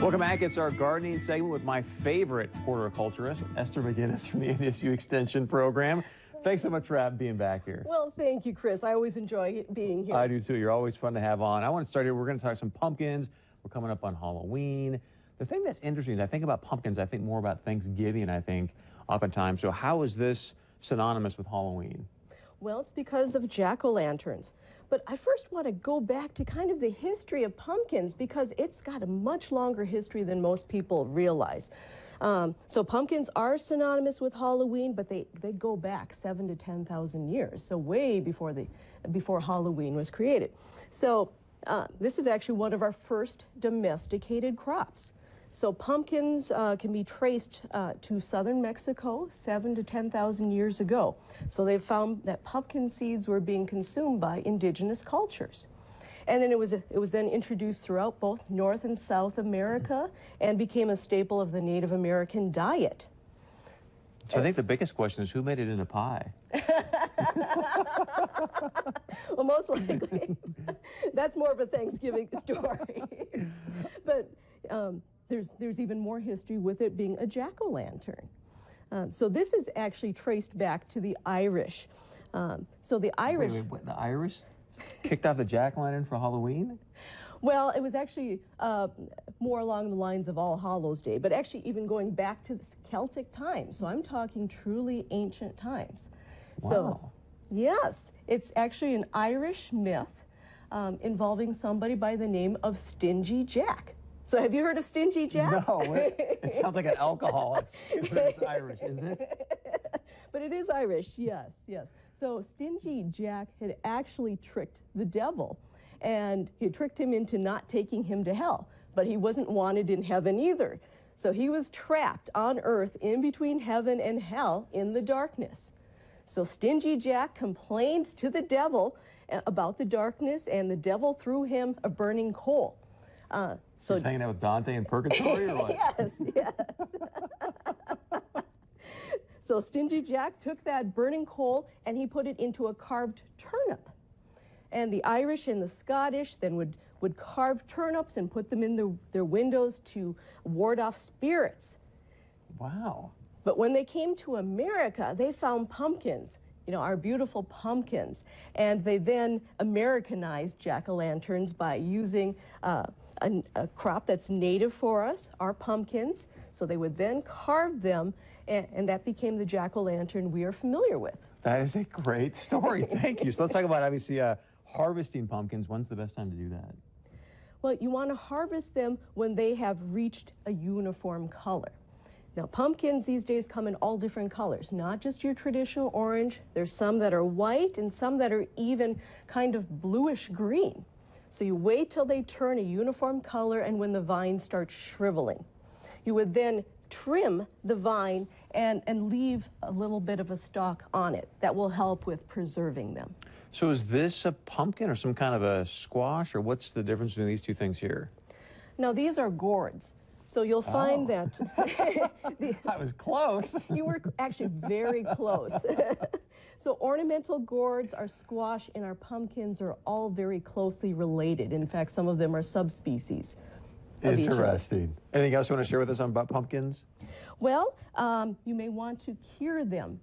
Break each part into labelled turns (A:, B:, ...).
A: Welcome back. It's our gardening segment with my favorite horticulturist, Esther McGinnis from the NSU Extension Program. Thanks so much for being back here.
B: Well, thank you, Chris. I always enjoy being here.
A: I do too. You're always fun to have on. I want to start here. We're going to talk some pumpkins. We're coming up on Halloween. The thing that's interesting is I think about pumpkins, I think more about Thanksgiving, I think, oftentimes. So how is this synonymous with Halloween?
B: Well, it's because of jack-o'-lanterns. But I first want to go back to kind of the history of pumpkins because it's got a much longer history than most people realize. So pumpkins are synonymous with Halloween, but they go back 7,000 to 10,000 years, so way before Halloween was created. So this is actually one of our first domesticated crops. So pumpkins can be traced to southern Mexico 7,000 to 10,000 years ago. So they found that pumpkin seeds were being consumed by indigenous cultures. And then it was then introduced throughout both North and South America and became a staple of the Native American diet.
A: So I think the biggest question is who made it in a pie?
B: Well, most likely, that's more of a Thanksgiving story. But there's even more history with it being a jack-o'-lantern. So this is actually traced back to the Irish. So the Irish...
A: Wait, what, the Irish kicked off the jack-o'-lantern for Halloween?
B: Well, it was actually more along the lines of All Hallows Day, but actually even going back to the Celtic times. So I'm talking truly ancient times.
A: Wow.
B: So, yes, it's actually an Irish myth involving somebody by the name of Stingy Jack. So have you heard of Stingy Jack?
A: No, it sounds like an alcoholic. It's Irish, is it?
B: But it is Irish, yes, yes. So Stingy Jack had actually tricked the devil, and he tricked him into not taking him to hell, but he wasn't wanted in heaven either. So he was trapped on earth in between heaven and hell in the darkness. So Stingy Jack complained to the devil about the darkness, and the devil threw him a burning coal.
A: So he's hanging out with Dante in purgatory or what?
B: Yes, yes. So Stingy Jack took that burning coal and he put it into a carved turnip. And the Irish and the Scottish then would carve turnips and put them in their windows to ward off spirits.
A: Wow.
B: But when they came to America, they found pumpkins, you know, our beautiful pumpkins. And they then Americanized jack-o'-lanterns by using a crop that's native for us, our pumpkins. So they would then carve them, and that became the jack-o'-lantern we are familiar with.
A: That is a great story. Thank you. So let's talk about, obviously, harvesting pumpkins. When's the best time to do that?
B: Well, you want to harvest them when they have reached a uniform color. Now, pumpkins these days come in all different colors, not just your traditional orange. There's some that are white and some that are even kind of bluish green. So you wait till they turn a uniform color and when the vine starts shriveling. You would then trim the vine and leave a little bit of a stalk on it. That will help with preserving them.
A: So is this a pumpkin or some kind of a squash, or what's the difference between these two things here?
B: Now, these are gourds. So you'll find that...
A: I was close.
B: You were actually very close. So ornamental gourds, our squash, and our pumpkins are all very closely related. In fact, some of them are subspecies of each other.
A: Interesting. Anything else you want to share with us about pumpkins?
B: Well, you may want to cure them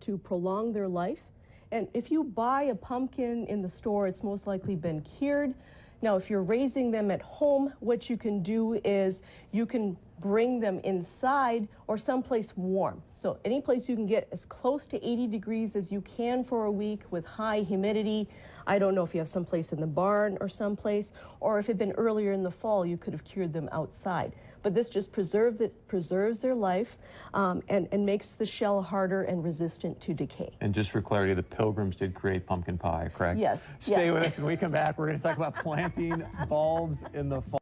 B: to prolong their life. And if you buy a pumpkin in the store, it's most likely been cured. Now, if you're raising them at home, what you can do is you can bring them inside or someplace warm. So any place you can get as close to 80 degrees as you can for a week with high humidity. I don't know if you have someplace in the barn or someplace, or if it had been earlier in the fall, you could have cured them outside. But this just preserves their life and makes the shell harder and resistant to decay.
A: And just for clarity, the Pilgrims did create pumpkin pie, correct?
B: Yes.
A: Stay
B: yes.
A: with us. When we come back, we're going to talk about planting bulbs in the fall.